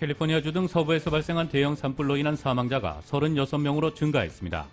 캘리포니아주 등 서부에서 발생한 대형 산불로 인한 사망자가 36명으로 증가했습니다.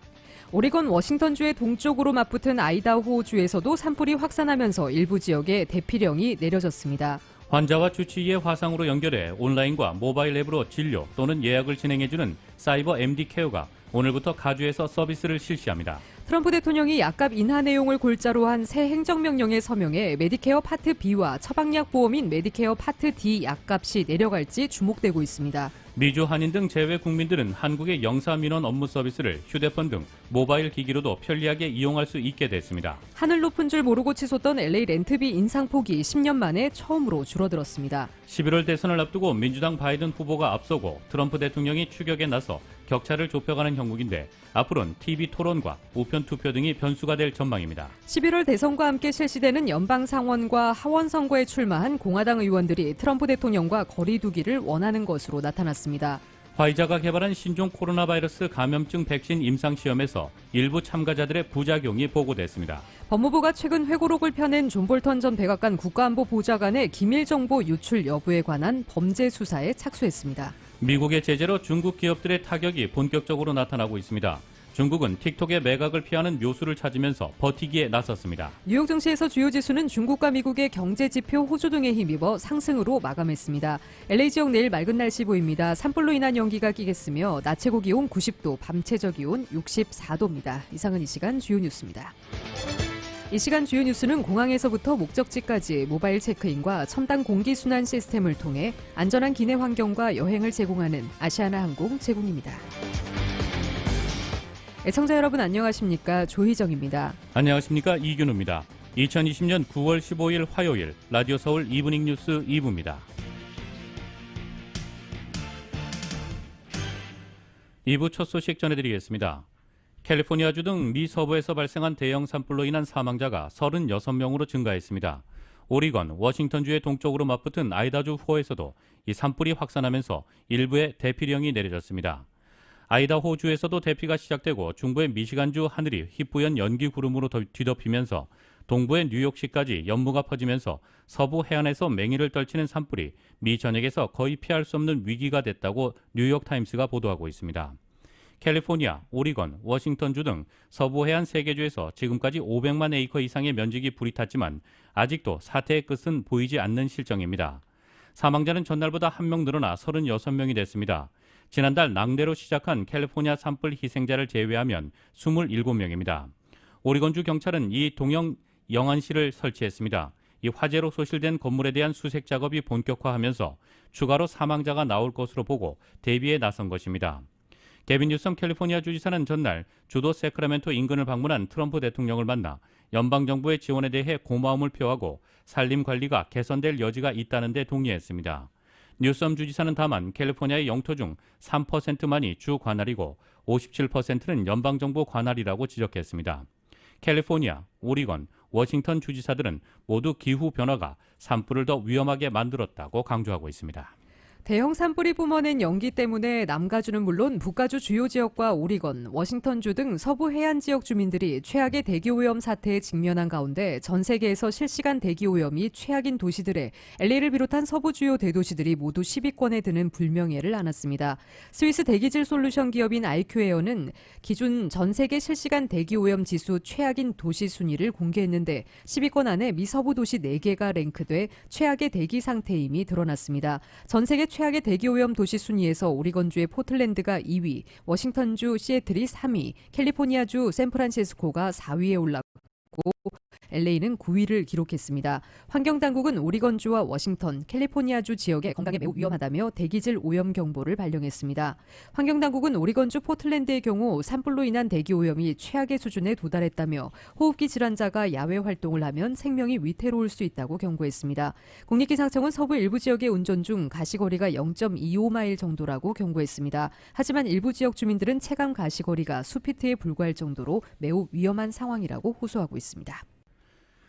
오리건 워싱턴주의 동쪽으로 맞붙은 아이다호주에서도 산불이 확산하면서 일부 지역에 대피령이 내려졌습니다. 환자와 주치의의 화상으로 연결해 온라인과 모바일 앱으로 진료 또는 예약을 진행해주는 사이버 MD 케어가 오늘부터 가주에서 서비스를 실시합니다. 트럼프 대통령이 약값 인하 내용을 골자로 한 새 행정명령에 서명해 메디케어 파트 B와 처방약 보험인 메디케어 파트 D 약값이 내려갈지 주목되고 있습니다. 미주 한인 등 제외 국민들은 한국의 영사민원 업무 서비스를 휴대폰 등 모바일 기기로도 편리하게 이용할 수 있게 됐습니다. 하늘 높은 줄 모르고 치솟던 LA 렌트비 인상폭이 10년 만에 처음으로 줄어들었습니다. 11월 대선을 앞두고 민주당 바이든 후보가 앞서고 트럼프 대통령이 추격에 나서 격차를 좁혀가는 형국인데 앞으로는 TV 토론과 우편 투표 등이 변수가 될 전망입니다. 11월 대선과 함께 실시되는 연방상원과 하원선거에 출마한 공화당 의원들이 트럼프 대통령과 거리 두기를 원하는 것으로 나타났습니다. 화이자가 개발한 신종 코로나 바이러스 감염증 백신 임상시험에서 일부 참가자들의 부작용이 보고됐습니다. 법무부가 최근 회고록을 펴낸 존 볼턴 전 백악관 국가안보보좌관의 기밀정보 유출 여부에 관한 범죄 수사에 착수했습니다. 미국의 제재로 중국 기업들의 타격이 본격적으로 나타나고 있습니다. 중국은 틱톡의 매각을 피하는 묘수를 찾으면서 버티기에 나섰습니다. 뉴욕 증시에서 주요 지수는 중국과 미국의 경제 지표 호조 등에 힘입어 상승으로 마감했습니다. LA 지역 내일 맑은 날씨 보입니다. 산불로 인한 연기가 끼겠으며 낮 최고 기온 90도, 밤 최저 기온 64도입니다. 이상은 이 시간 주요 뉴스입니다. 이 시간 주요 뉴스는 공항에서부터 목적지까지 모바일 체크인과 첨단 공기순환 시스템을 통해 안전한 기내 환경과 여행을 제공하는 아시아나 항공 제공입니다. 애청자 여러분 안녕하십니까? 조희정입니다. 안녕하십니까? 이균우입니다. 2020년 9월 15일 화요일 라디오 서울 이브닝 뉴스 2부입니다. 2부 첫 소식 전해드리겠습니다. 캘리포니아주 등 미 서부에서 발생한 대형 산불로 인한 사망자가 36명으로 증가했습니다. 오리건, 워싱턴주의 동쪽으로 맞붙은 아이다주호에서도 이 산불이 확산하면서 일부에 대피령이 내려졌습니다. 아이다호주에서도 대피가 시작되고 중부의 미시간주 하늘이 희뿌연 연기 구름으로 뒤덮이면서 동부의 뉴욕시까지 연무가 퍼지면서 서부 해안에서 맹위를 떨치는 산불이 미 전역에서 거의 피할 수 없는 위기가 됐다고 뉴욕타임스가 보도하고 있습니다. 캘리포니아, 오리건, 워싱턴주 등 서부 해안 3개주에서 지금까지 500만 에이커 이상의 면적이 불이 탔지만 아직도 사태의 끝은 보이지 않는 실정입니다. 사망자는 전날보다 1명 늘어나 36명이 됐습니다. 지난달 낙뢰로 시작한 캘리포니아 산불 희생자를 제외하면 27명입니다. 오리건주 경찰은 이 동형 영안실을 설치했습니다. 이 화재로 소실된 건물에 대한 수색 작업이 본격화하면서 추가로 사망자가 나올 것으로 보고 대비에 나선 것입니다. 게빈 뉴섬 캘리포니아 주지사는 전날 주도 세크라멘토 인근을 방문한 트럼프 대통령을 만나 연방정부의 지원에 대해 고마움을 표하고 산림 관리가 개선될 여지가 있다는 데 동의했습니다. 뉴섬 주지사는 다만 캘리포니아의 영토 중 3%만이 주 관할이고 57%는 연방정부 관할이라고 지적했습니다. 캘리포니아, 오리건, 워싱턴 주지사들은 모두 기후 변화가 산불을 더 위험하게 만들었다고 강조하고 있습니다. 대형 산불이 뿜어낸 연기 때문에 남가주는 물론 북가주 주요 지역과 오리건, 워싱턴주 등 서부 해안 지역 주민들이 최악의 대기오염 사태에 직면한 가운데 전 세계에서 실시간 대기오염이 최악인 도시들에 LA를 비롯한 서부 주요 대도시들이 모두 10위권에 드는 불명예를 안았습니다. 스위스 대기질 솔루션 기업인 IQ에어는 기준 전 세계 실시간 대기오염 지수 최악인 도시 순위를 공개했는데 10위권 안에 미 서부 도시 4개가 랭크돼 최악의 대기 상태임이 드러났습니다. 전 세계 최악의 대기오염 도시 순위에서 오리건주의 포틀랜드가 2위, 워싱턴주 시애틀이 3위, 캘리포니아주 샌프란시스코가 4위에 올랐고 LA는 9위를 기록했습니다. 환경당국은 오리건주와 워싱턴, 캘리포니아주 지역에 건강에 매우 위험하다며 대기질 오염 경보를 발령했습니다. 환경당국은 오리건주 포틀랜드의 경우 산불로 인한 대기오염이 최악의 수준에 도달했다며 호흡기 질환자가 야외 활동을 하면 생명이 위태로울 수 있다고 경고했습니다. 국립기상청은 서부 일부 지역의 운전 중 가시거리가 0.25마일 정도라고 경고했습니다. 하지만 일부 지역 주민들은 체감 가시거리가 수피트에 불과할 정도로 매우 위험한 상황이라고 호소하고 있습니다.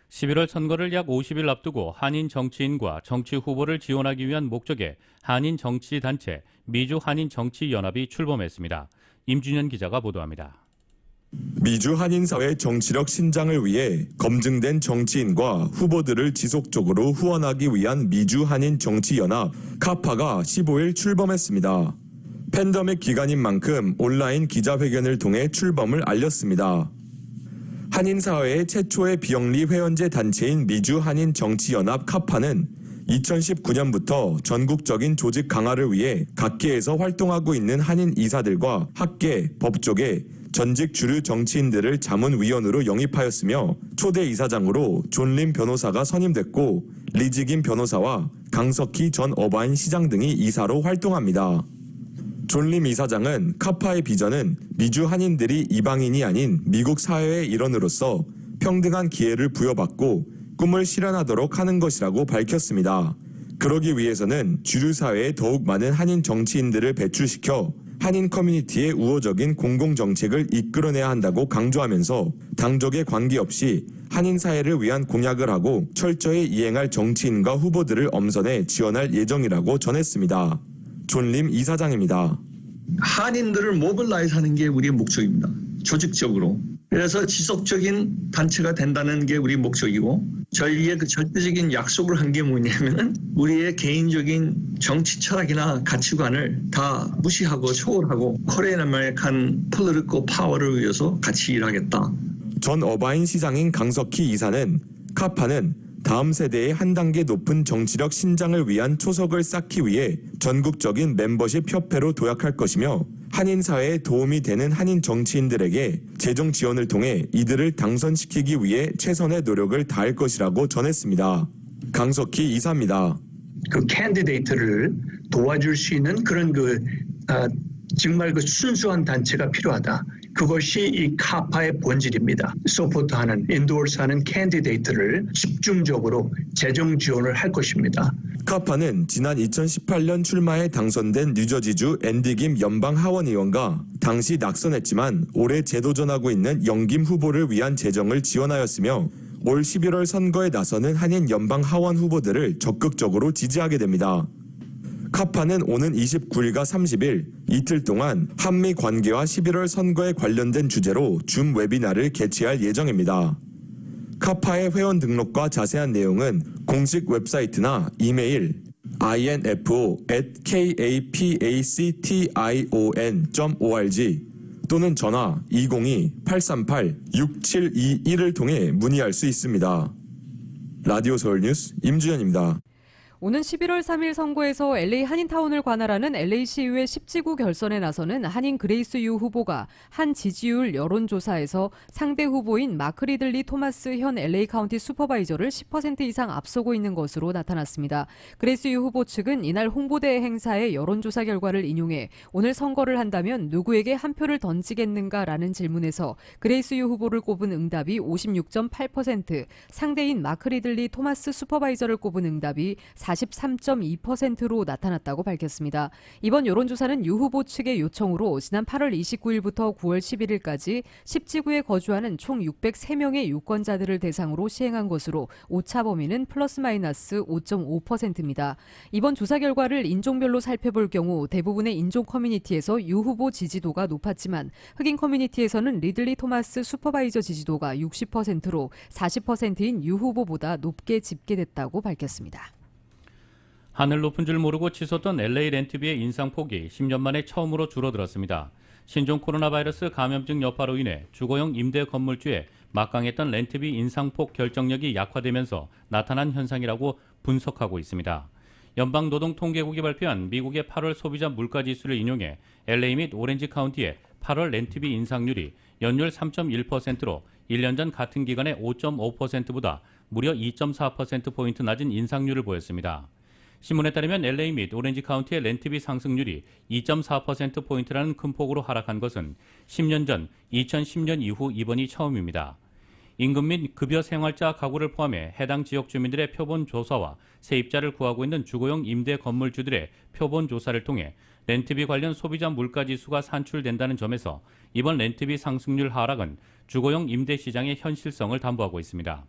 11월 선거를 약 50일 앞두고 한인 정치인과 정치 후보를 지원하기 위한 목적의 한인 정치단체 미주 한인 정치연합이 출범했습니다. 임준현 기자가 보도합니다. 미주 한인사회 정치력 신장을 위해 검증된 정치인과 후보들을 지속적으로 후원하기 위한 미주 한인 정치연합 카파가 15일 출범했습니다. 팬데믹 기간인 만큼 온라인 기자회견을 통해 출범을 알렸습니다. 한인사회의 최초의 비영리 회원제 단체인 미주 한인 정치연합 카파는 2019년부터 전국적인 조직 강화를 위해 각계에서 활동하고 있는 한인 이사들과 학계, 법조계, 전직 주류 정치인들을 자문위원으로 영입하였으며 초대 이사장으로 존림 변호사가 선임됐고 리지김 변호사와 강석희 전 어바인 시장 등이 이사로 활동합니다. 존림 이사장은 카파의 비전은 미주 한인들이 이방인이 아닌 미국 사회의 일원으로서 평등한 기회를 부여받고 꿈을 실현하도록 하는 것이라고 밝혔습니다. 그러기 위해서는 주류 사회에 더욱 많은 한인 정치인들을 배출시켜 한인 커뮤니티의 우호적인 공공정책을 이끌어내야 한다고 강조하면서 당적에 관계없이 한인 사회를 위한 공약을 하고 철저히 이행할 정치인과 후보들을 엄선해 지원할 예정이라고 전했습니다. 존림 이사장입니다. 한인들을 모빌라이즈하는 게 우리의 목적입니다. 조직적으로. 그래서 지속적인 단체가 된다는 게 우리 목적이고 저희의 그 절대적인 약속을 한 게 뭐냐면 우리의 개인적인 정치 철학이나 가치관을 다 무시하고 초월하고 코리안 아메리칸 폴리티컬 파워를 위해서 같이 일하겠다. 전 어바인 시장인 강석희 이사는 카파는 다음 세대의 한 단계 높은 정치력 신장을 위한 초석을 쌓기 위해 전국적인 멤버십 협회로 도약할 것이며 한인 사회에 도움이 되는 한인 정치인들에게 재정 지원을 통해 이들을 당선시키기 위해 최선의 노력을 다할 것이라고 전했습니다. 강석희 이사입니다. 그 캔디데이트를 도와줄 수 있는 그런 정말 그 순수한 단체가 필요하다. 그것이 이 카파의 본질입니다. 서포트하는, 인도어스하는 캔디데이트를 집중적으로 재정 지원을 할 것입니다. 카파는 지난 2018년 출마에 당선된 뉴저지주 앤디 김 연방 하원의원과 당시 낙선했지만 올해 재도전하고 있는 영김 후보를 위한 재정을 지원하였으며 올 11월 선거에 나서는 한인 연방 하원 후보들을 적극적으로 지지하게 됩니다. 카파는 오는 29일과 30일 이틀 동안 한미 관계와 11월 선거에 관련된 주제로 줌 웨비나를 개최할 예정입니다. 카파의 회원 등록과 자세한 내용은 공식 웹사이트나 이메일 info@kapaction.org 또는 전화 202-838-6721을 통해 문의할 수 있습니다. 라디오 서울 뉴스 임주현입니다. 오는 11월 3일 선거에서 LA 한인타운을 관할하는 LA시의회 10지구 결선에 나서는 한인 그레이스 유 후보가 한 지지율 여론조사에서 상대 후보인 마크 리들리 토마스 현 LA 카운티 슈퍼바이저를 10% 이상 앞서고 있는 것으로 나타났습니다. 그레이스 유 후보 측은 이날 홍보대 행사의 여론조사 결과를 인용해 오늘 선거를 한다면 누구에게 한 표를 던지겠는가라는 질문에서 그레이스 유 후보를 꼽은 응답이 56.8%, 상대인 마크 리들리 토마스 슈퍼바이저를 꼽은 응답이 43.2%로 나타났다고 밝혔습니다. 이번 여론조사는 유 후보 측의 요청으로 지난 8월 29일부터 9월 11일까지 10지구에 거주하는 총 603명의 유권자들을 대상으로 시행한 것으로 오차 범위는 플러스 마이너스 5.5%입니다. 이번 조사 결과를 인종별로 살펴볼 경우 대부분의 인종 커뮤니티에서 유 후보 지지도가 높았지만 흑인 커뮤니티에서는 리들리 토마스 슈퍼바이저 지지도가 60%로 40%인 유 후보보다 높게 집계됐다고 밝혔습니다. 하늘 높은 줄 모르고 치솟던 LA 렌트비의 인상폭이 10년 만에 처음으로 줄어들었습니다. 신종 코로나 바이러스 감염증 여파로 인해 주거용 임대 건물주에 막강했던 렌트비 인상폭 결정력이 약화되면서 나타난 현상이라고 분석하고 있습니다. 연방노동통계국이 발표한 미국의 8월 소비자 물가지수를 인용해 LA 및 오렌지 카운티의 8월 렌트비 인상률이 연율 3.1%로 1년 전 같은 기간의 5.5%보다 무려 2.4%포인트 낮은 인상률을 보였습니다. 신문에 따르면 LA 및 오렌지 카운티의 렌트비 상승률이 2.4%포인트라는 큰 폭으로 하락한 것은 10년 전 2010년 이후 이번이 처음입니다. 임금 및 급여 생활자 가구를 포함해 해당 지역 주민들의 표본 조사와 세입자를 구하고 있는 주거용 임대 건물주들의 표본 조사를 통해 렌트비 관련 소비자 물가지수가 산출된다는 점에서 이번 렌트비 상승률 하락은 주거용 임대 시장의 현실성을 담보하고 있습니다.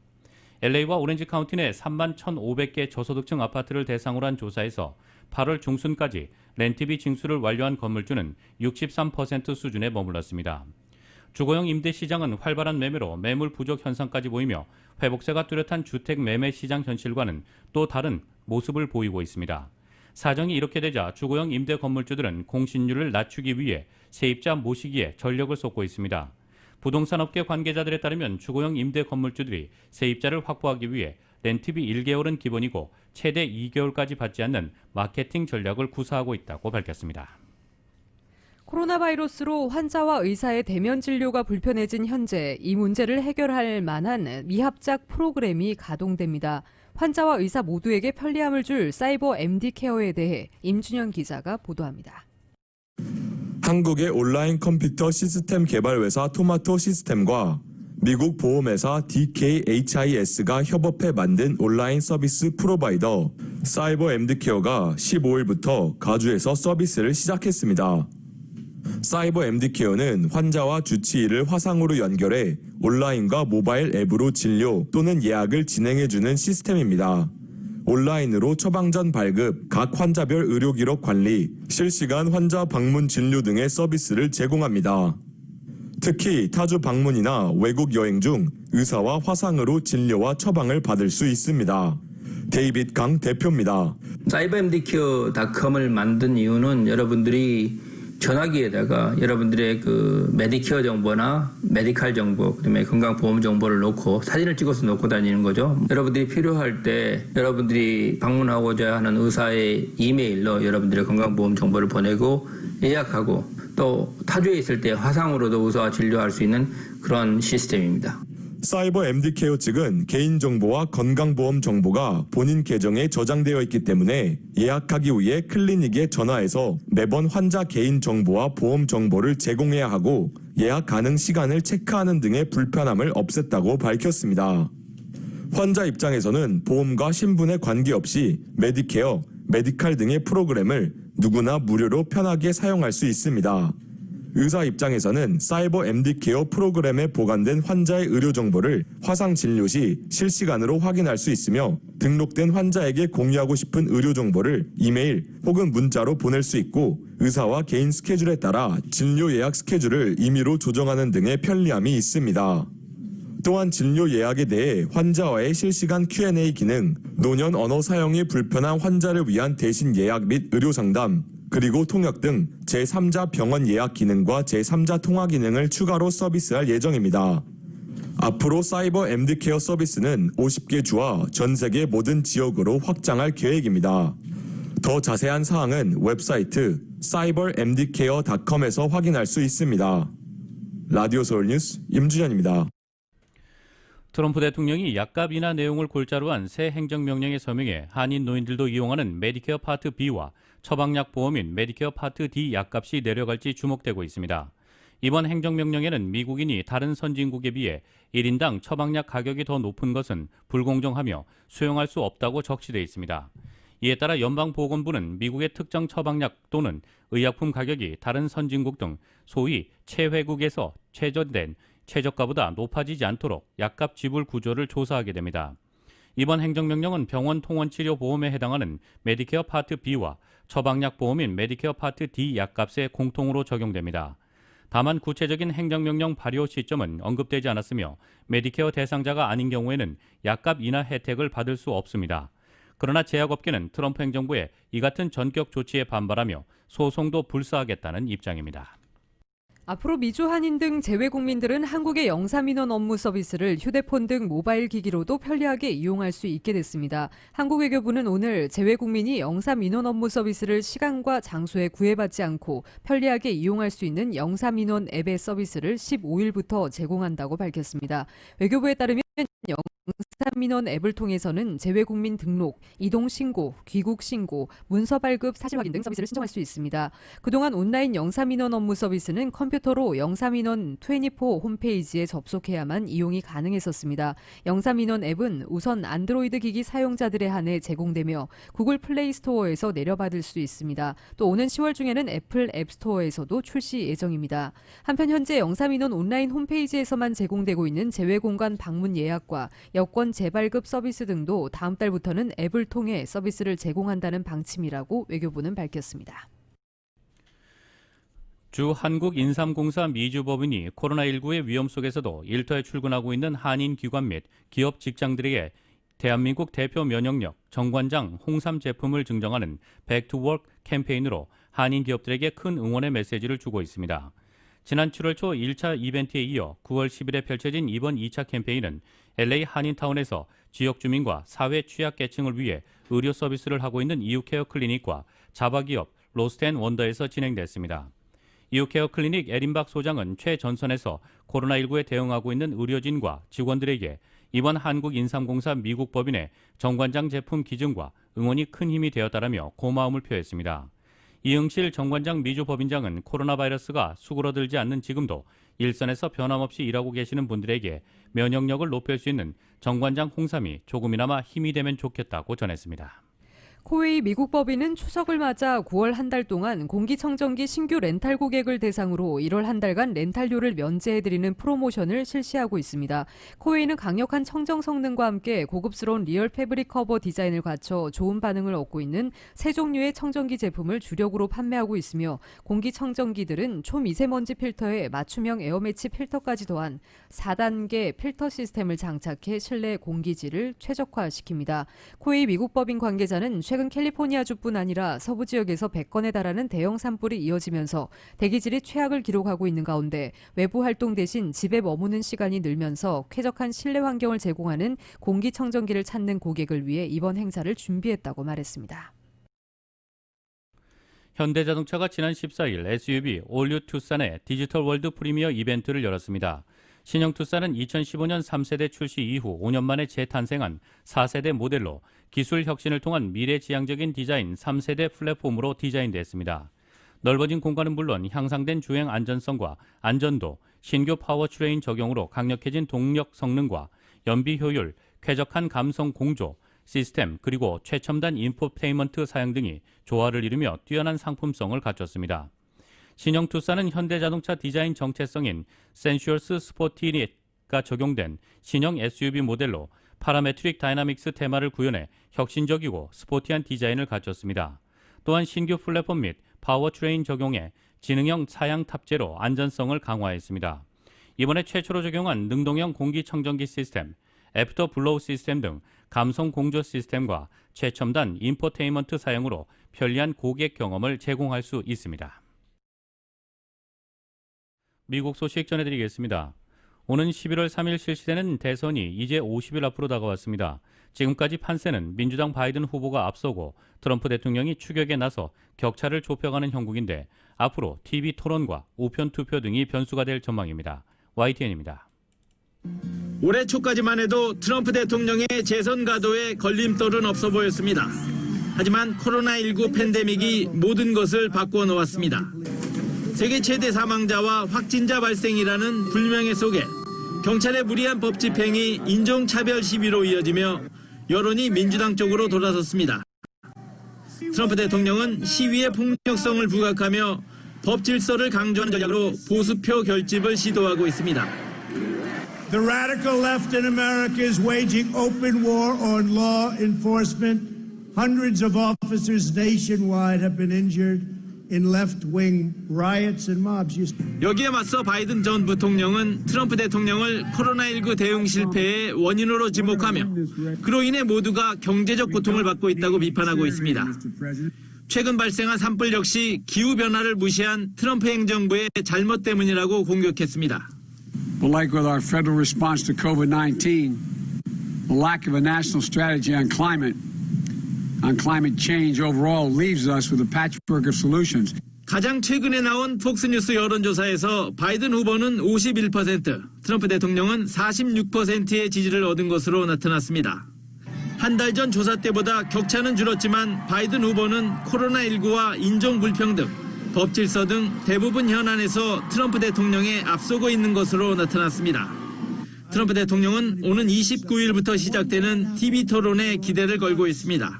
LA와 오렌지 카운티 내 3만 1,500개 저소득층 아파트를 대상으로 한 조사에서 8월 중순까지 렌트비 징수를 완료한 건물주는 63% 수준에 머물렀습니다. 주거용 임대 시장은 활발한 매매로 매물 부족 현상까지 보이며 회복세가 뚜렷한 주택 매매 시장 현실과는 또 다른 모습을 보이고 있습니다. 사정이 이렇게 되자 주거용 임대 건물주들은 공신률을 낮추기 위해 세입자 모시기에 전력을 쏟고 있습니다. 부동산업계 관계자들에 따르면 주거용 임대 건물주들이 세입자를 확보하기 위해 렌트비 1개월은 기본이고 최대 2개월까지 받지 않는 마케팅 전략을 구사하고 있다고 밝혔습니다. 코로나 바이러스로 환자와 의사의 대면 진료가 불편해진 현재 이 문제를 해결할 만한 미합작 프로그램이 가동됩니다. 환자와 의사 모두에게 편리함을 줄 사이버 MD 케어에 대해 임준현 기자가 보도합니다. 한국의 온라인 컴퓨터 시스템 개발 회사 토마토 시스템과 미국 보험회사 DKHIS가 협업해 만든 온라인 서비스 프로바이더 사이버 MD케어가 15일부터 가주에서 서비스를 시작했습니다. 사이버 MD케어는 환자와 주치의를 화상으로 연결해 온라인과 모바일 앱으로 진료 또는 예약을 진행해주는 시스템입니다. 온라인으로 처방전 발급, 각 환자별 의료기록 관리, 실시간 환자 방문 진료 등의 서비스를 제공합니다. 특히 타주 방문이나 외국 여행 중 의사와 화상으로 진료와 처방을 받을 수 있습니다. 데이빗 강 대표입니다. cybermdcare.com을 만든 이유는 여러분들이 전화기에다가 여러분들의 그 메디케어 정보나 메디칼 정보, 그다음에 건강보험 정보를 놓고 사진을 찍어서 놓고 다니는 거죠. 여러분들이 필요할 때 여러분들이 방문하고자 하는 의사의 이메일로 여러분들의 건강보험 정보를 보내고 예약하고 또 타주에 있을 때 화상으로도 의사와 진료할 수 있는 그런 시스템입니다. 사이버 MD케어 측은 개인정보와 건강보험 정보가 본인 계정에 저장되어 있기 때문에 예약하기 위해 클리닉에 전화해서 매번 환자 개인정보와 보험 정보를 제공해야 하고 예약 가능 시간을 체크하는 등의 불편함을 없앴다고 밝혔습니다. 환자 입장에서는 보험과 신분에 관계없이 메디케어, 메디칼 등의 프로그램을 누구나 무료로 편하게 사용할 수 있습니다. 의사 입장에서는 사이버 MD케어 프로그램에 보관된 환자의 의료 정보를 화상 진료 시 실시간으로 확인할 수 있으며 등록된 환자에게 공유하고 싶은 의료 정보를 이메일 혹은 문자로 보낼 수 있고 의사와 개인 스케줄에 따라 진료 예약 스케줄을 임의로 조정하는 등의 편리함이 있습니다. 또한 진료 예약에 대해 환자와의 실시간 Q&A 기능, 노년 언어 사용이 불편한 환자를 위한 대신 예약 및 의료 상담, 그리고 통역 등 제3자 병원 예약 기능과 제3자 통화 기능을 추가로 서비스할 예정입니다. 앞으로 사이버 MD케어 서비스는 50개 주와 전 세계 모든 지역으로 확장할 계획입니다. 더 자세한 사항은 웹사이트 cybermdcare.com에서 확인할 수 있습니다. 라디오 서울 뉴스 임준현입니다. 트럼프 대통령이 약값 인하 내용을 골자로 한 새 행정명령에 서명해 한인 노인들도 이용하는 메디케어 파트 B와 처방약 보험인 메디케어 파트 D 약값이 내려갈지 주목되고 있습니다. 이번 행정명령에는 미국인이 다른 선진국에 비해 1인당 처방약 가격이 더 높은 것은 불공정하며 수용할 수 없다고 적시되어 있습니다. 이에 따라 연방보건부는 미국의 특정 처방약 또는 의약품 가격이 다른 선진국 등 소위 최회국에서 최저된 최저가보다 높아지지 않도록 약값 지불 구조를 조사하게 됩니다. 이번 행정명령은 병원 통원치료보험에 해당하는 메디케어 파트 B와 처방약 보험인 메디케어 파트 D 약값에 공통으로 적용됩니다. 다만 구체적인 행정명령 발효 시점은 언급되지 않았으며 메디케어 대상자가 아닌 경우에는 약값 인하 혜택을 받을 수 없습니다. 그러나 제약업계는 트럼프 행정부의 이 같은 전격 조치에 반발하며 소송도 불사하겠다는 입장입니다. 앞으로 미주 한인 등 재외 국민들은 한국의 영사민원 업무 서비스를 휴대폰 등 모바일 기기로도 편리하게 이용할 수 있게 됐습니다. 한국외교부는 오늘 재외 국민이 영사민원 업무 서비스를 시간과 장소에 구애받지 않고 편리하게 이용할 수 있는 영사민원 앱의 서비스를 15일부터 제공한다고 밝혔습니다. 외교부에 따르면 영사민원 앱을 통해서는 재외국민 등록, 이동신고, 귀국신고, 문서발급, 사실확인 등 서비스를 신청할 수 있습니다. 그동안 온라인 영사민원 업무 서비스는 컴퓨터로 영사민원 24 홈페이지에 접속해야만 이용이 가능했었습니다. 영사민원 앱은 우선 안드로이드 기기 사용자들에 한해 제공되며 구글 플레이 스토어에서 내려받을 수 있습니다. 또 오는 10월 중에는 애플 앱스토어에서도 출시 예정입니다. 한편 현재 영사민원 온라인 홈페이지에서만 제공되고 있는 재외공간 방문 예약과 여권 재발급 서비스 등도 다음 달부터는 앱을 통해 서비스를 제공한다는 방침이라고 외교부는 밝혔습니다. 주 한국인삼공사 미주법인이 코로나19의 위험 속에서도 일터에 출근하고 있는 한인기관 및 기업 직장들에게 대한민국 대표 면역력 정관장 홍삼 제품을 증정하는 백투워크 캠페인으로 한인 기업들에게 큰 응원의 메시지를 주고 있습니다. 지난 7월 초 1차 이벤트에 이어 9월 10일에 펼쳐진 이번 2차 캠페인은 LA 한인타운에서 지역 주민과 사회 취약계층을 위해 의료 서비스를 하고 있는 이유케어 클리닉과 자바기업 로스트앤원더에서 진행됐습니다. 이유케어 클리닉 에린박 소장은 최전선에서 코로나19에 대응하고 있는 의료진과 직원들에게 이번 한국인삼공사 미국 법인의 정관장 제품 기증과 응원이 큰 힘이 되었다라며 고마움을 표했습니다. 이응실 정관장 미주 법인장은 코로나 바이러스가 수그러들지 않는 지금도 일선에서 변함없이 일하고 계시는 분들에게 면역력을 높일 수 있는 정관장 홍삼이 조금이나마 힘이 되면 좋겠다고 전했습니다. 코웨이 미국 법인은 추석을 맞아 9월 한 달 동안 공기청정기 신규 렌탈 고객을 대상으로 1월 한 달간 렌탈료를 면제해드리는 프로모션을 실시하고 있습니다. 코웨이는 강력한 청정 성능과 함께 고급스러운 리얼 패브릭 커버 디자인을 갖춰 좋은 반응을 얻고 있는 세 종류의 청정기 제품을 주력으로 판매하고 있으며 공기청정기들은 초미세먼지 필터에 맞춤형 에어매치 필터까지 더한 4단계 필터 시스템을 장착해 실내 공기질을 최적화시킵니다. 코웨이 미국 법인 관계자는 최근 캘리포니아주뿐 아니라 서부 지역에서 100건에 달하는 대형 산불이 이어지면서 대기질이 최악을 기록하고 있는 가운데 외부 활동 대신 집에 머무는 시간이 늘면서 쾌적한 실내 환경을 제공하는 공기청정기를 찾는 고객을 위해 이번 행사를 준비했다고 말했습니다. 현대자동차가 지난 14일 SUV 올류 투싼의 디지털 월드 프리미어 이벤트를 열었습니다. 신형 투싼은 2015년 3세대 출시 이후 5년 만에 재탄생한 4세대 모델로 기술 혁신을 통한 미래지향적인 디자인 3세대 플랫폼으로 디자인됐습니다. 넓어진 공간은 물론 향상된 주행 안전성과 안전도, 신규 파워트레인 적용으로 강력해진 동력 성능과 연비 효율, 쾌적한 감성 공조, 시스템 그리고 최첨단 인포테인먼트 사양 등이 조화를 이루며 뛰어난 상품성을 갖췄습니다. 신형 투싼은 현대자동차 디자인 정체성인 센슈어스 스포티가 적용된 신형 SUV 모델로 파라메트릭 다이나믹스 테마를 구현해 혁신적이고 스포티한 디자인을 갖췄습니다. 또한 신규 플랫폼 및 파워트레인 적용해 지능형 차양 탑재로 안전성을 강화했습니다. 이번에 최초로 적용한 능동형 공기청정기 시스템, 애프터 블로우 시스템 등 감성 공조 시스템과 최첨단 인포테인먼트 사용으로 편리한 고객 경험을 제공할 수 있습니다. 미국 소식 전해드리겠습니다. 오는 11월 3일 실시되는 대선이 이제 50일 앞으로 다가왔습니다. 지금까지 판세는 민주당 바이든 후보가 앞서고 트럼프 대통령이 추격에 나서 격차를 좁혀가는 형국인데 앞으로 TV 토론과 우편 투표 등이 변수가 될 전망입니다. YTN입니다. 올해 초까지만 해도 트럼프 대통령의 재선 가도에 걸림돌은 없어 보였습니다. 하지만 코로나19 팬데믹이 모든 것을 바꾸어 놓았습니다. 세계 최대 사망자와 확진자 발생이라는 불명예 속에 경찰의 무리한 법 집행이 인종차별 시위로 이어지며 여론이 민주당 쪽으로 돌아섰습니다. 트럼프 대통령은 시위의 폭력성을 부각하며 법 질서를 강조한 전략으로 보수표 결집을 시도하고 있습니다. The radical left in America is waging open war on law enforcement. Hundreds of officers nationwide have been injured in left-wing riots and mobs. 여기에 맞서 바이든 전 부통령은 트럼프 대통령을 코로나19 대응 실패의 원인으로 지목하며 그로 인해 모두가 경제적 고통을 받고 있다고 비판하고 있습니다. 최근 발생한 산불 역시 기후변화를 무시한 트럼프 행정부의 잘못 때문이라고 공격했습니다. But like with our federal response to COVID-19, the lack of a national strategy on climate change overall leaves us with a patchwork of solutions. 가장 최근에 나온 폭스뉴스 여론조사에서 바이든 후보는 51%, 트럼프 대통령은 46%의 지지를 얻은 것으로 나타났습니다. 한 달 전 조사 때보다 격차는 줄었지만 바이든 후보는 코로나19와 인종불평등, 법질서 등 대부분 현안에서 트럼프 대통령에 앞서고 있는 것으로 나타났습니다. 트럼프 대통령은 오는 29일부터 시작되는 TV 토론에 기대를 걸고 있습니다.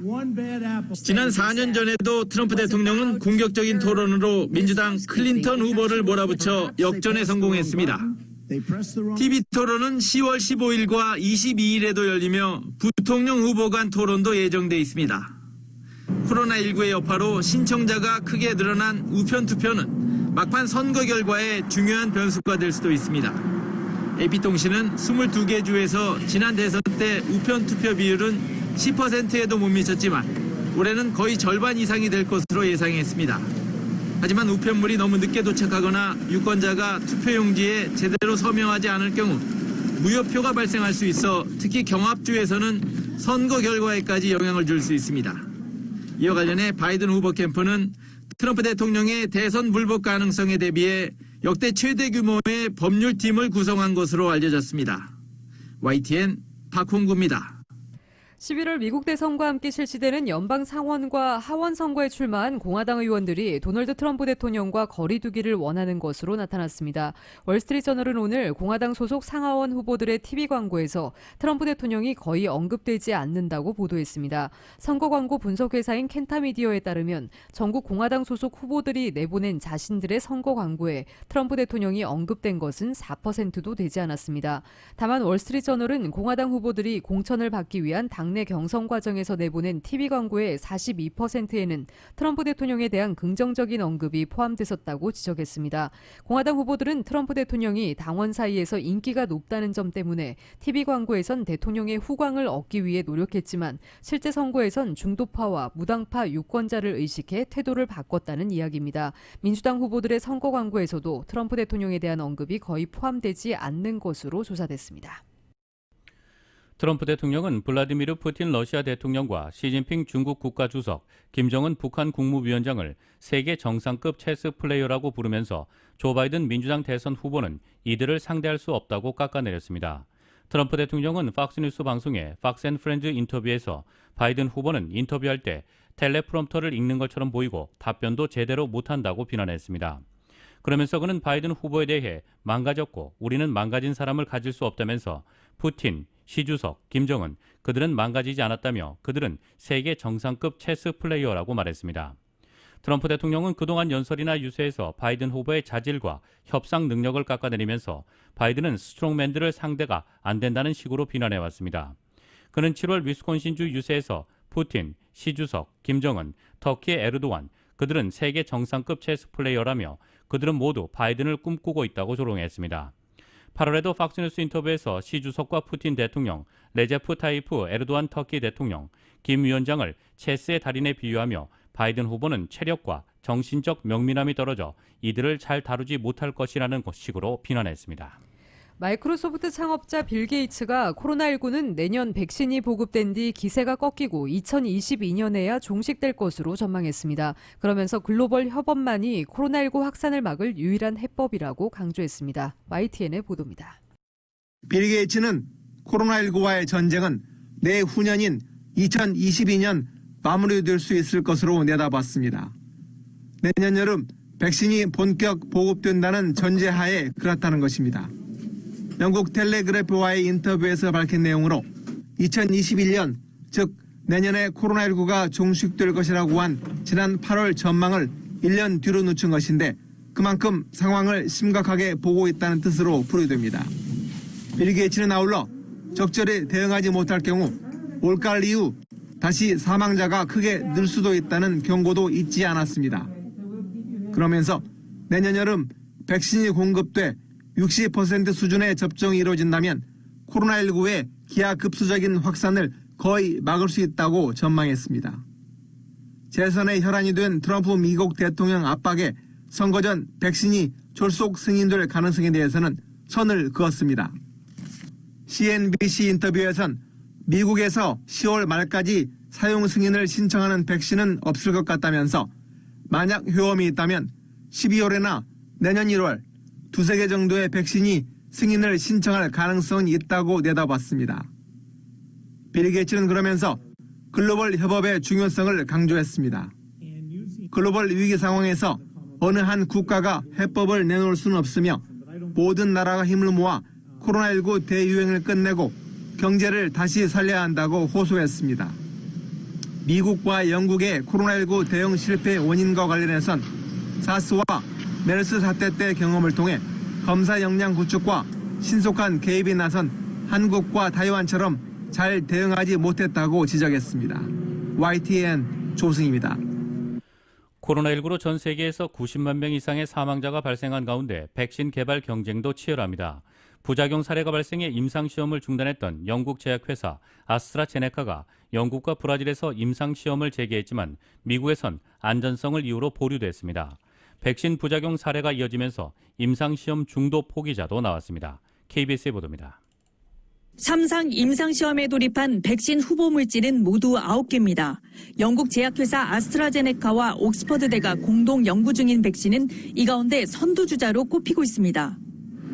지난 4년 전에도 트럼프 대통령은 공격적인 토론으로 민주당 클린턴 후보를 몰아붙여 역전에 성공했습니다. TV 토론은 10월 15일과 22일에도 열리며 부통령 후보 간 토론도 예정돼 있습니다. 코로나19의 여파로 신청자가 크게 늘어난 우편 투표는 막판 선거 결과에 중요한 변수가 될 수도 있습니다. AP통신은 22개 주에서 지난 대선 때 우편 투표 비율은 10%에도 못 미쳤지만 올해는 거의 절반 이상이 될 것으로 예상했습니다. 하지만 우편물이 너무 늦게 도착하거나 유권자가 투표용지에 제대로 서명하지 않을 경우 무효표가 발생할 수 있어 특히 경합주에서는 선거 결과에까지 영향을 줄 수 있습니다. 이와 관련해 바이든 후보 캠프는 트럼프 대통령의 대선 불복 가능성에 대비해 역대 최대 규모의 법률팀을 구성한 것으로 알려졌습니다. YTN 박홍구입니다. 11월 미국 대선과 함께 실시되는 연방 상원과 하원 선거에 출마한 공화당 의원들이 도널드 트럼프 대통령과 거리 두기를 원하는 것으로 나타났습니다. 월스트리트저널은 오늘 공화당 소속 상하원 후보들의 TV 광고에서 트럼프 대통령이 거의 언급되지 않는다고 보도했습니다. 선거 광고 분석 회사인 켄타미디어에 따르면 전국 공화당 소속 후보들이 내보낸 자신들의 선거 광고에 트럼프 대통령이 언급된 것은 4%도 되지 않았습니다. 다만 월스트리트저널은 공화당 후보들이 공천을 받기 위한 당내 경선 과정에서 내보낸 TV 광고의 42%에는 트럼프 대통령에 대한 긍정적인 언급이 포함됐었다고 지적했습니다. 공화당 후보들은 트럼프 대통령이 당원 사이에서 인기가 높다는 점 때문에 TV 광고에선 대통령의 후광을 얻기 위해 노력했지만 실제 선거에선 중도파와 무당파 유권자를 의식해 태도를 바꿨다는 이야기입니다. 민주당 후보들의 선거 광고에서도 트럼프 대통령에 대한 언급이 거의 포함되지 않는 것으로 조사됐습니다. 트럼프 대통령은 블라디미르 푸틴 러시아 대통령과 시진핑 중국 국가주석, 김정은 북한 국무위원장을 세계 정상급 체스 플레이어라고 부르면서 조 바이든 민주당 대선 후보는 이들을 상대할 수 없다고 깎아내렸습니다. 트럼프 대통령은 팍스뉴스 방송의 팍스 앤 프렌즈 인터뷰에서 바이든 후보는 인터뷰할 때 텔레프롬프터를 읽는 것처럼 보이고 답변도 제대로 못한다고 비난했습니다. 그러면서 그는 바이든 후보에 대해 망가졌고 우리는 망가진 사람을 가질 수 없다면서 푸틴, 시 주석, 김정은 그들은 망가지지 않았다며 그들은 세계 정상급 체스 플레이어라고 말했습니다. 트럼프 대통령은 그동안 연설이나 유세에서 바이든 후보의 자질과 협상 능력을 깎아내리면서 바이든은 스트롱맨들을 상대가 안 된다는 식으로 비난해왔습니다. 그는 7월 위스콘신주 유세에서 푸틴, 시 주석, 김정은, 터키의 에르도안 그들은 세계 정상급 체스 플레이어라며 그들은 모두 바이든을 꿈꾸고 있다고 조롱했습니다. 8월에도 팍스뉴스 인터뷰에서 시 주석과 푸틴 대통령, 레제프 타이프 에르도안 터키 대통령, 김 위원장을 체스의 달인에 비유하며 바이든 후보는 체력과 정신적 명민함이 떨어져 이들을 잘 다루지 못할 것이라는 식으로 비난했습니다. 마이크로소프트 창업자 빌 게이츠가 코로나19는 내년 백신이 보급된 뒤 기세가 꺾이고 2022년에야 종식될 것으로 전망했습니다. 그러면서 글로벌 협업만이 코로나19 확산을 막을 유일한 해법이라고 강조했습니다. YTN의 보도입니다. 빌 게이츠는 코로나19와의 전쟁은 내후년인 2022년 마무리될 수 있을 것으로 내다봤습니다. 내년 여름 백신이 본격 보급된다는 전제하에 그렇다는 것입니다. 영국 텔레그래프와의 인터뷰에서 밝힌 내용으로 2021년, 즉 내년에 코로나19가 종식될 것이라고 한 지난 8월 전망을 1년 뒤로 늦춘 것인데 그만큼 상황을 심각하게 보고 있다는 뜻으로 풀이됩니다. 빌 게이츠는 아울러 적절히 대응하지 못할 경우 올가을 이후 다시 사망자가 크게 늘 수도 있다는 경고도 잊지 않았습니다. 그러면서 내년 여름 백신이 공급돼 60% 수준의 접종이 이루어진다면 코로나19의 기하급수적인 확산을 거의 막을 수 있다고 전망했습니다. 재선의 혈안이 된 트럼프 미국 대통령 압박에 선거 전 백신이 졸속 승인될 가능성에 대해서는 선을 그었습니다. CNBC 인터뷰에선 미국에서 10월 말까지 사용 승인을 신청하는 백신은 없을 것 같다면서 만약 효험이 있다면 12월이나 내년 1월 두세 개 정도의 백신이 승인을 신청할 가능성은 있다고 내다봤습니다. 빌 게이츠는 그러면서 글로벌 협업의 중요성을 강조했습니다. 글로벌 위기 상황에서 어느 한 국가가 해법을 내놓을 수는 없으며 모든 나라가 힘을 모아 코로나19 대유행을 끝내고 경제를 다시 살려야 한다고 호소했습니다. 미국과 영국의 코로나19 대응 실패 원인과 관련해선 사스와 메르스 사태 때 경험을 통해 검사 역량 구축과 신속한 개입이 나선 한국과 타이완처럼 잘 대응하지 못했다고 지적했습니다. YTN 조승입니다. 코로나19로 전 세계에서 90만 명 이상의 사망자가 발생한 가운데 백신 개발 경쟁도 치열합니다. 부작용 사례가 발생해 임상시험을 중단했던 영국 제약회사 아스트라제네카가 영국과 브라질에서 임상시험을 재개했지만 미국에선 안전성을 이유로 보류됐습니다. 백신 부작용 사례가 이어지면서 임상시험 중도 포기자도 나왔습니다. KBS의 보도입니다. 3상 임상시험에 돌입한 백신 후보 물질은 모두 9개입니다. 영국 제약회사 아스트라제네카와 옥스퍼드대가 공동 연구 중인 백신은 이 가운데 선두주자로 꼽히고 있습니다.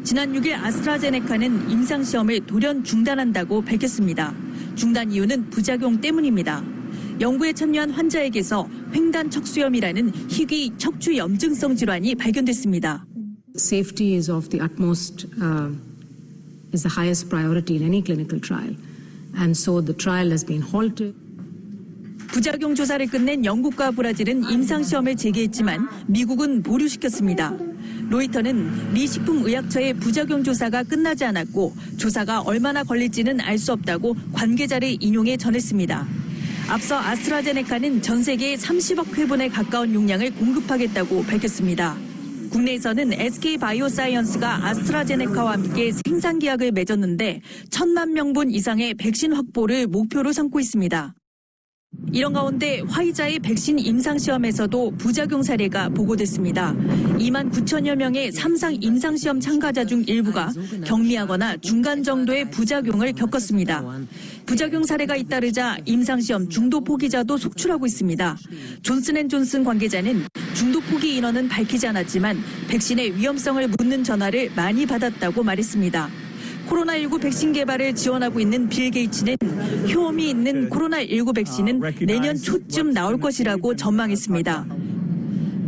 지난 6일 아스트라제네카는 임상시험을 돌연 중단한다고 밝혔습니다. 중단 이유는 부작용 때문입니다. 연구에 참여한 환자에게서 횡단척수염이라는 희귀 척추염증성 질환이 발견됐습니다. Safety is of the utmost is the highest priority in any clinical trial. And so the trial has been halted. 부작용 조사를 끝낸 영국과 브라질은 임상시험을 재개했지만 미국은 보류시켰습니다. 로이터는 미 식품의약처의 부작용 조사가 끝나지 않았고 조사가 얼마나 걸릴지는 알 수 없다고 관계자를 인용해 전했습니다. 앞서 아스트라제네카는 전 세계 30억 회분에 가까운 용량을 공급하겠다고 밝혔습니다. 국내에서는 SK바이오사이언스가 아스트라제네카와 함께 생산 계약을 맺었는데 1,000만 명분 이상의 백신 확보를 목표로 삼고 있습니다. 이런 가운데 화이자의 백신 임상시험에서도 부작용 사례가 보고됐습니다. 2만 9천여 명의 3상 임상시험 참가자 중 일부가 경미하거나 중간 정도의 부작용을 겪었습니다. 부작용 사례가 잇따르자 임상시험 중도 포기자도 속출하고 있습니다. 존슨앤존슨 관계자는 중도 포기 인원은 밝히지 않았지만 백신의 위험성을 묻는 전화를 많이 받았다고 말했습니다. 코로나19 백신 개발을 지원하고 있는 빌 게이츠는 효험이 있는 코로나19 백신은 내년 초쯤 나올 것이라고 전망했습니다.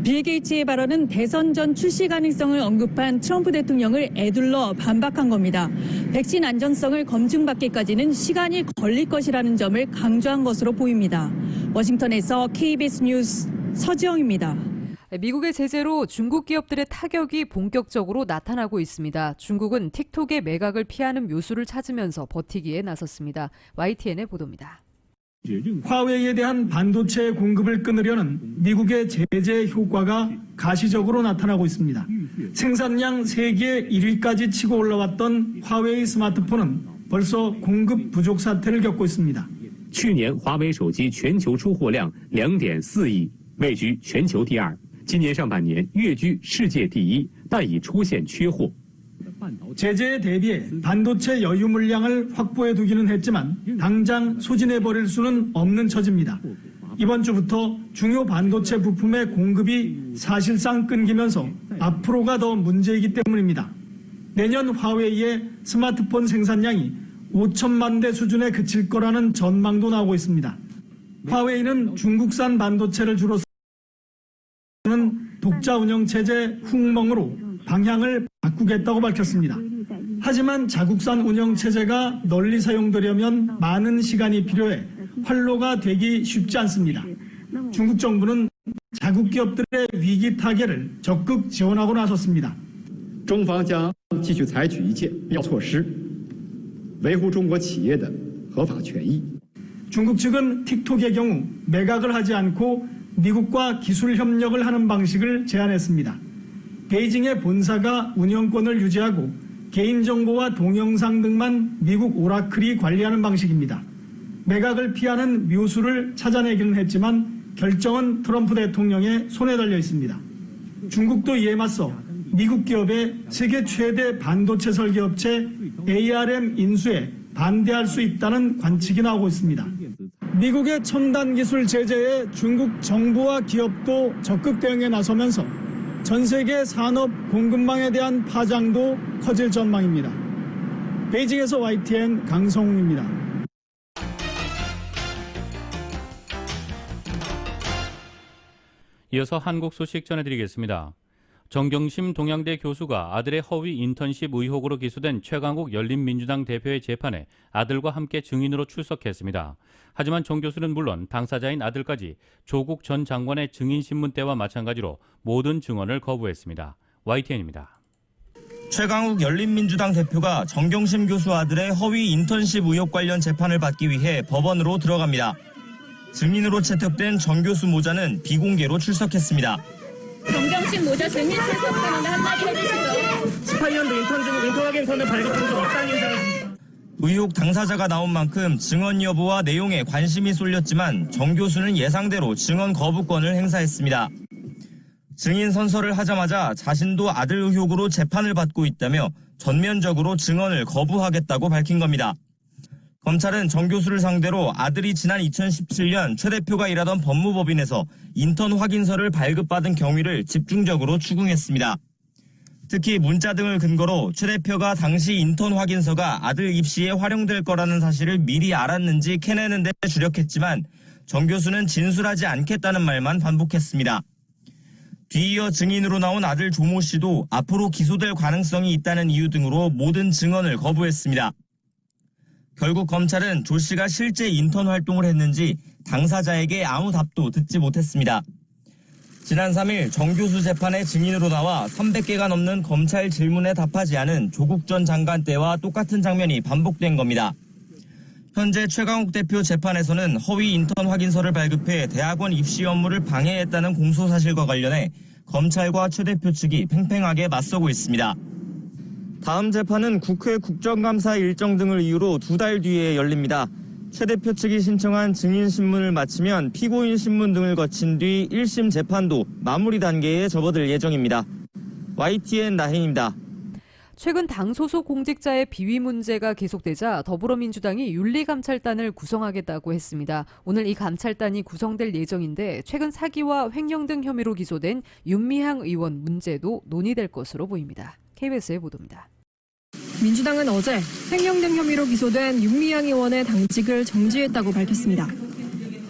빌 게이츠의 발언은 대선 전 출시 가능성을 언급한 트럼프 대통령을 에둘러 반박한 겁니다. 백신 안전성을 검증받기까지는 시간이 걸릴 것이라는 점을 강조한 것으로 보입니다. 워싱턴에서 KBS 뉴스 서지영입니다. 미국의 제재로 중국 기업들의 타격이 본격적으로 나타나고 있습니다. 중국은 틱톡의 매각을 피하는 묘수를 찾으면서 버티기에 나섰습니다. YTN의 보도입니다. 화웨이에 대한 반도체 공급을 끊으려는 미국의 제재 효과가 가시적으로 나타나고 있습니다. 생산량 세계 1위까지 치고 올라왔던 화웨이 스마트폰은 벌써 공급 부족 사태를 겪고 있습니다. 去年华为手机全球出货量 2.4亿，位居全球第二。今年上半年跃居世界第一，但已出现缺货。 제재에 대비해 반도체 여유 물량을 확보해 두기는 했지만 당장 소진해버릴 수는 없는 처지입니다. 이번 주부터 중요 반도체 부품의 공급이 사실상 끊기면서 앞으로가 더 문제이기 때문입니다. 내년 화웨이의 스마트폰 생산량이 5천만 대 수준에 그칠 거라는 전망도 나오고 있습니다. 화웨이는 중국산 반도체를 주로 쓰는 독자 운영체제 훅멍으로 방향을 바꾸겠다고 밝혔습니다. 하지만 자국산 운영체제가 널리 사용되려면 많은 시간이 필요해 활로가 되기 쉽지 않습니다. 중국 정부는 자국 기업들의 위기 타개를 적극 지원하고 나섰습니다. 中方将继续采取一切必要措施，维护中国企业的合法权益。 중국 측은 틱톡의 경우 매각을 하지 않고 미국과 기술 협력을 하는 방식을 제안했습니다. 베이징의 본사가 운영권을 유지하고 개인정보와 동영상 등만 미국 오라클이 관리하는 방식입니다. 매각을 피하는 묘수를 찾아내기는 했지만 결정은 트럼프 대통령의 손에 달려 있습니다. 중국도 이에 맞서 미국 기업의 세계 최대 반도체 설계업체 ARM 인수에 반대할 수 있다는 관측이 나오고 있습니다. 미국의 첨단 기술 제재에 중국 정부와 기업도 적극 대응에 나서면서 전 세계 산업 공급망에 대한 파장도 커질 전망입니다. 베이징에서 YTN 강성웅입니다. 이어서 한국 소식 전해드리겠습니다. 정경심 동양대 교수가 아들의 허위 인턴십 의혹으로 기소된 최강욱 열린민주당 대표의 재판에 아들과 함께 증인으로 출석했습니다. 하지만 정 교수는 물론 당사자인 아들까지 조국 전 장관의 증인신문 때와 마찬가지로 모든 증언을 거부했습니다. YTN입니다. 최강욱 열린민주당 대표가 정경심 교수 아들의 허위 인턴십 의혹 관련 재판을 받기 위해 법원으로 들어갑니다. 증인으로 채택된 정 교수 모자는 비공개로 출석했습니다. 정경심 모자 증인 출석하는데 한마디 해주시죠. 18년도 인턴 확인서는 발급한 적 없다는 인상을. 의혹 당사자가 나온 만큼 증언 여부와 내용에 관심이 쏠렸지만 정 교수는 예상대로 증언 거부권을 행사했습니다. 증인 선서를 하자마자 자신도 아들 의혹으로 재판을 받고 있다며 전면적으로 증언을 거부하겠다고 밝힌 겁니다. 검찰은 정 교수를 상대로 아들이 지난 2017년 최 대표가 일하던 법무법인에서 인턴 확인서를 발급받은 경위를 집중적으로 추궁했습니다. 특히 문자 등을 근거로 최 대표가 당시 인턴 확인서가 아들 입시에 활용될 거라는 사실을 미리 알았는지 캐내는 데 주력했지만 정 교수는 진술하지 않겠다는 말만 반복했습니다. 뒤이어 증인으로 나온 아들 조모 씨도 앞으로 기소될 가능성이 있다는 이유 등으로 모든 증언을 거부했습니다. 결국 검찰은 조 씨가 실제 인턴 활동을 했는지 당사자에게 아무 답도 듣지 못했습니다. 지난 3일 정 교수 재판에 증인으로 나와 300개가 넘는 검찰 질문에 답하지 않은 조국 전 장관 때와 똑같은 장면이 반복된 겁니다. 현재 최강욱 대표 재판에서는 허위 인턴 확인서를 발급해 대학원 입시 업무를 방해했다는 공소 사실과 관련해 검찰과 최 대표 측이 팽팽하게 맞서고 있습니다. 다음 재판은 국회 국정감사 일정 등을 이유로 2달 뒤에 열립니다. 최 대표 측이 신청한 증인 신문을 마치면 피고인 신문 등을 거친 뒤 1심 재판도 마무리 단계에 접어들 예정입니다. YTN 나혜인입니다. 최근 당 소속 공직자의 비위 문제가 계속되자 더불어민주당이 윤리감찰단을 구성하겠다고 했습니다. 오늘 이 감찰단이 구성될 예정인데 최근 사기와 횡령 등 혐의로 기소된 윤미향 의원 문제도 논의될 것으로 보입니다. KBS의 보도입니다. 민주당은 어제 횡령 등 혐의로 기소된 윤미향 의원의 당직을 정지했다고 밝혔습니다.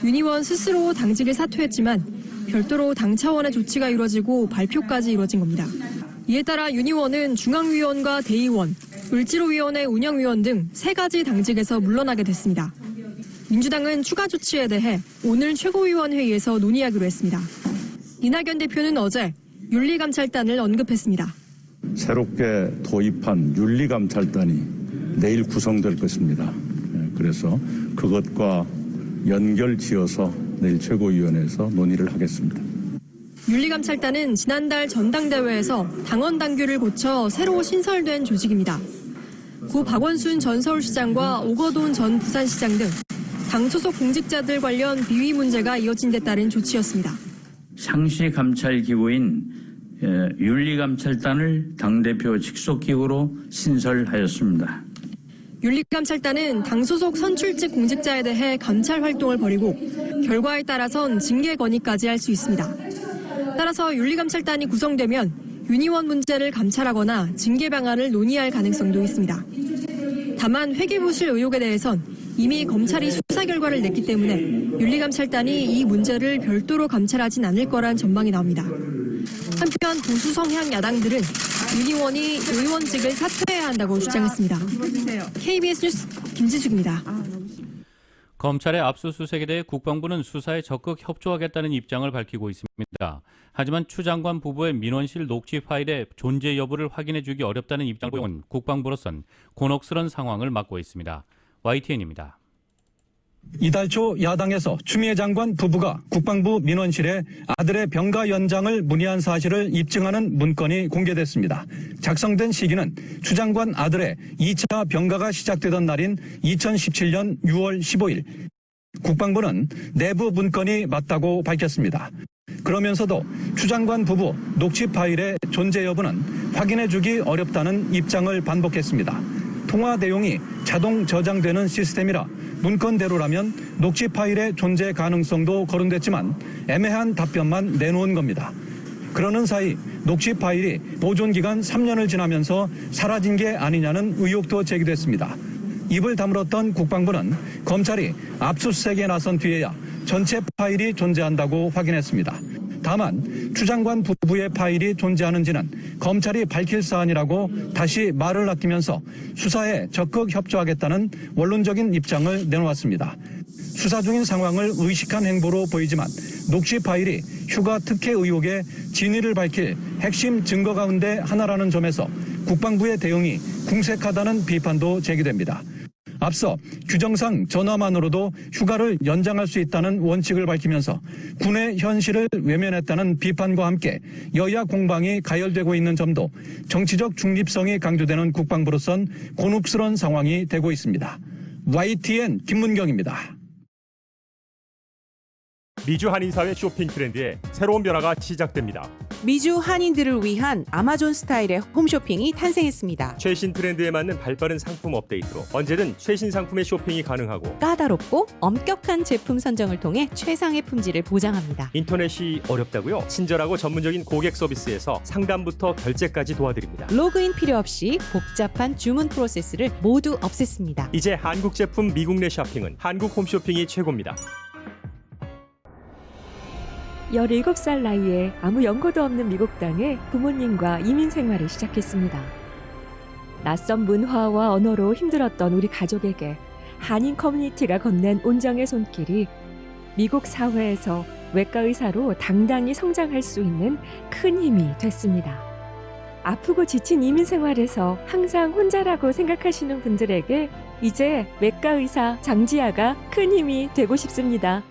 윤 의원 스스로 당직을 사퇴했지만 별도로 당 차원의 조치가 이루어지고 발표까지 이루어진 겁니다. 이에 따라 윤 의원은 중앙위원과 대의원, 을지로위원회 운영위원 등 3가지 당직에서 물러나게 됐습니다. 민주당은 추가 조치에 대해 오늘 최고위원회의에서 논의하기로 했습니다. 이낙연 대표는 어제 윤리감찰단을 언급했습니다. 새롭게 도입한 윤리감찰단이 내일 구성될 것입니다. 그래서 그것과 연결지어서 내일 최고위원회에서 논의를 하겠습니다. 윤리감찰단은 지난달 전당대회에서 당원 당규를 고쳐 새로 신설된 조직입니다. 고 박원순 전 서울시장과 오거돈 전 부산시장 등 당 소속 공직자들 관련 비위 문제가 이어진 데 따른 조치였습니다. 상시 감찰 기구인 윤리감찰단을 당대표 직속기구로 신설하였습니다. 윤리감찰단은 당 소속 선출직 공직자에 대해 감찰 활동을 벌이고 결과에 따라선 징계 건의까지 할 수 있습니다. 따라서 윤리감찰단이 구성되면 윤 의원 문제를 감찰하거나 징계 방안을 논의할 가능성도 있습니다. 다만 회계부실 의혹에 대해선 이미 검찰이 수사 결과를 냈기 때문에 윤리감찰단이 이 문제를 별도로 감찰하진 않을 거란 전망이 나옵니다. 한편 보수 성향 야당들은 윤 의원이 의원직을 사퇴해야 한다고 주장했습니다. KBS 뉴스 김지숙입니다. 검찰의 압수수색에 대해 국방부는 수사에 적극 협조하겠다는 입장을 밝히고 있습니다. 하지만 추 장관 부부의 민원실 녹취 파일의 존재 여부를 확인해주기 어렵다는 입장을 보인 국방부로선 곤혹스런 상황을 맞고 있습니다. YTN입니다. 이달 초 야당에서 추미애 장관 부부가 국방부 민원실에 아들의 병가 연장을 문의한 사실을 입증하는 문건이 공개됐습니다. 작성된 시기는 추 장관 아들의 2차 병가가 시작되던 날인 2017년 6월 15일. 국방부는 내부 문건이 맞다고 밝혔습니다. 그러면서도 추 장관 부부 녹취 파일의 존재 여부는 확인해주기 어렵다는 입장을 반복했습니다. 통화 내용이 자동 저장되는 시스템이라 문건대로라면 녹취 파일의 존재 가능성도 거론됐지만 애매한 답변만 내놓은 겁니다. 그러는 사이 녹취 파일이 보존기간 3년을 지나면서 사라진 게 아니냐는 의혹도 제기됐습니다. 입을 다물었던 국방부는 검찰이 압수수색에 나선 뒤에야 전체 파일이 존재한다고 확인했습니다. 다만 추 장관 부부의 파일이 존재하는지는 검찰이 밝힐 사안이라고 다시 말을 아끼면서 수사에 적극 협조하겠다는 원론적인 입장을 내놓았습니다. 수사 중인 상황을 의식한 행보로 보이지만 녹취 파일이 휴가 특혜 의혹의 진위를 밝힐 핵심 증거 가운데 하나라는 점에서 국방부의 대응이 궁색하다는 비판도 제기됩니다. 앞서 규정상 전화만으로도 휴가를 연장할 수 있다는 원칙을 밝히면서 군의 현실을 외면했다는 비판과 함께 여야 공방이 가열되고 있는 점도 정치적 중립성이 강조되는 국방부로선 곤혹스러운 상황이 되고 있습니다. YTN 김문경입니다. 미주 한인사회 쇼핑 트렌드에 새로운 변화가 시작됩니다. 미주 한인들을 위한 아마존 스타일의 홈쇼핑이 탄생했습니다. 최신 트렌드에 맞는 발빠른 상품 업데이트로 언제든 최신 상품의 쇼핑이 가능하고 까다롭고 엄격한 제품 선정을 통해 최상의 품질을 보장합니다. 인터넷이 어렵다고요? 친절하고 전문적인 고객 서비스에서 상담부터 결제까지 도와드립니다. 로그인 필요 없이 복잡한 주문 프로세스를 모두 없앴습니다. 이제 한국 제품 미국 내 쇼핑은 한국 홈쇼핑이 최고입니다. 17살 나이에 아무 연고도 없는 미국 땅에 부모님과 이민 생활을 시작했습니다. 낯선 문화와 언어로 힘들었던 우리 가족에게 한인 커뮤니티가 건넨 온정의 손길이 미국 사회에서 외과 의사로 당당히 성장할 수 있는 큰 힘이 됐습니다. 아프고 지친 이민 생활에서 항상 혼자라고 생각하시는 분들에게 이제 외과 의사 장지아가 큰 힘이 되고 싶습니다.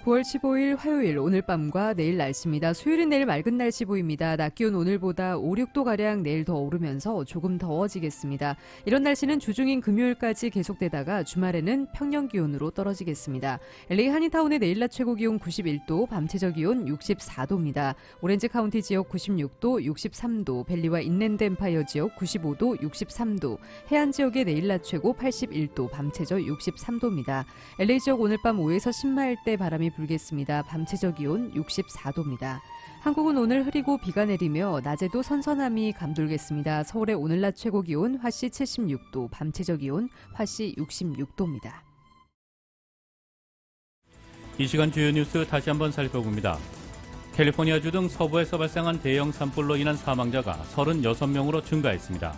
(9월 15일) 화요일 오늘 밤과 내일 날씨입니다. 수요일은 내일 맑은 날씨 보입니다. 낮 기온 오늘보다 5, 6도가량 내일 더 오르면서 조금 더워지겠습니다. 이런 날씨는 주중인 금요일까지 계속되다가 주말에는 평년 기온으로 떨어지겠습니다. LA 한인타운의 내일 낮 최고 기온 91도, 밤 최저 기온 64도입니다. 오렌지 카운티 지역 96도, 63도, 밸리와 인랜드 엠파이어 지역 95도, 63도, 해안 지역의 내일 낮 최고 81도, 밤 최저 63도입니다. LA 지역 오늘 밤 5에서 10마일대 바람이 불겠습니다. 밤 최저 기온 64도입니다. 한국은 오늘 흐리고 비가 내리며 낮에도 선선함이 감돌겠습니다. 서울의 오늘 낮 최고 기온 화씨 76도, 밤 최저 기온 화씨 66도입니다. 이 시간 주요 뉴스 다시 한번 살펴봅니다. 캘리포니아주 등 서부에서 발생한 대형 산불로 인한 사망자가 36명으로 증가했습니다.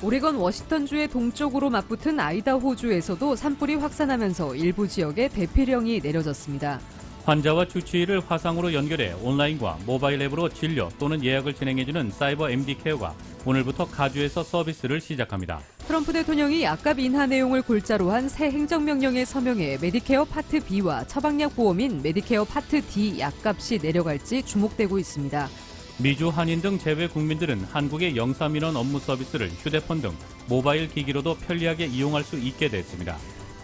오레건 워싱턴주의 동쪽으로 맞붙은 아이다호주에서도 산불이 확산하면서 일부 지역에 대피령이 내려졌습니다. 환자와 주치의를 화상으로 연결해 온라인과 모바일 앱으로 진료 또는 예약을 진행해주는 사이버 MD 케어가 오늘부터 가주에서 서비스를 시작합니다. 트럼프 대통령이 약값 인하 내용을 골자로 한 새 행정명령에 서명해 메디케어 파트 B와 처방약 보험인 메디케어 파트 D 약값이 내려갈지 주목되고 있습니다. 미주 한인 등 재외 국민들은 한국의 영사민원 업무 서비스를 휴대폰 등 모바일 기기로도 편리하게 이용할 수 있게 됐습니다.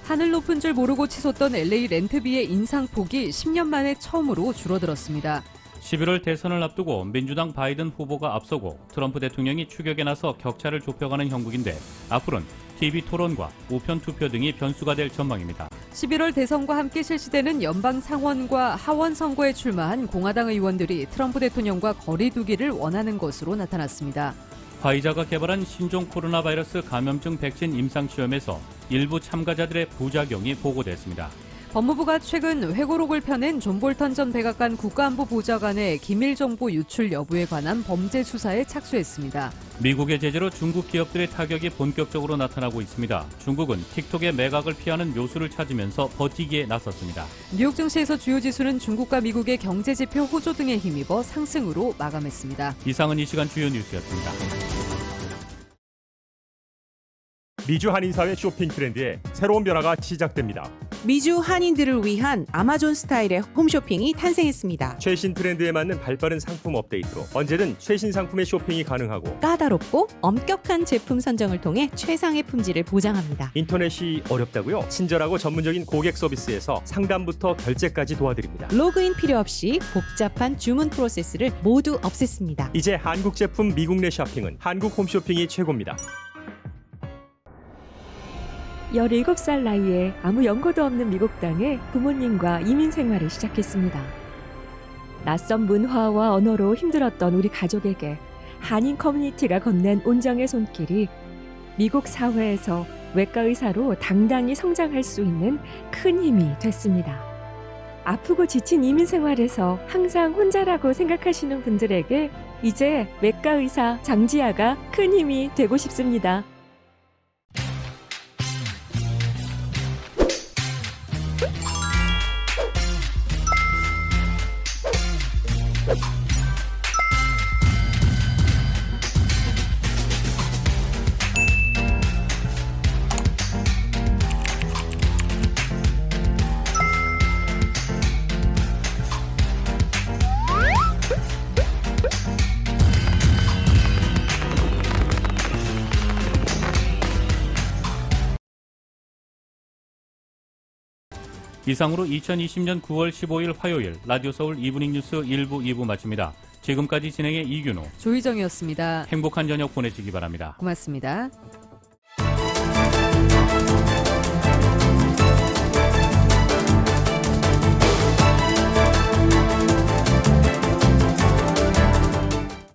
하늘 높은 줄 모르고 치솟던 LA 렌트비의 인상폭이 10년 만에 처음으로 줄어들었습니다. 11월 대선을 앞두고 민주당 바이든 후보가 앞서고 트럼프 대통령이 추격에 나서 격차를 좁혀가는 형국인데 앞으로는 TV 토론과 우편 투표 등이 변수가 될 전망입니다. 11월 대선과 함께 실시되는 연방 상원과 하원 선거에 출마한 공화당 의원들이 트럼프 대통령과 거리 두기를 원하는 것으로 나타났습니다. 화이자가 개발한 신종 코로나 바이러스 감염증 백신 임상시험에서 일부 참가자들의 부작용이 보고됐습니다. 법무부가 최근 회고록을 펴낸 존 볼턴 전 백악관 국가안보보좌관의 기밀정보 유출 여부에 관한 범죄 수사에 착수했습니다. 미국의 제재로 중국 기업들의 타격이 본격적으로 나타나고 있습니다. 중국은 틱톡의 매각을 피하는 묘수를 찾으면서 버티기에 나섰습니다. 뉴욕 증시에서 주요 지수는 중국과 미국의 경제지표 호조 등에 힘입어 상승으로 마감했습니다. 이상은 이 시간 주요 뉴스였습니다. 미주 한인사회 쇼핑 트렌드에 새로운 변화가 시작됩니다. 미주 한인들을 위한 아마존 스타일의 홈쇼핑이 탄생했습니다. 최신 트렌드에 맞는 발빠른 상품 업데이트로 언제든 최신 상품의 쇼핑이 가능하고 까다롭고 엄격한 제품 선정을 통해 최상의 품질을 보장합니다. 인터넷이 어렵다고요? 친절하고 전문적인 고객 서비스에서 상담부터 결제까지 도와드립니다. 로그인 필요 없이 복잡한 주문 프로세스를 모두 없앴습니다. 이제 한국 제품 미국 내 쇼핑은 한국 홈쇼핑이 최고입니다. 17살 나이에 아무 연고도 없는 미국 땅에 부모님과 이민 생활을 시작했습니다. 낯선 문화와 언어로 힘들었던 우리 가족에게 한인 커뮤니티가 건넨 온정의 손길이 미국 사회에서 외과 의사로 당당히 성장할 수 있는 큰 힘이 됐습니다. 아프고 지친 이민 생활에서 항상 혼자라고 생각하시는 분들에게 이제 외과 의사 장지아가 큰 힘이 되고 싶습니다. 이상으로 2020년 9월 15일 화요일 라디오 서울 이브닝 뉴스 1부 2부 마칩니다. 지금까지 진행의 이균호, 조희정이었습니다. 행복한 저녁 보내시기 바랍니다. 고맙습니다.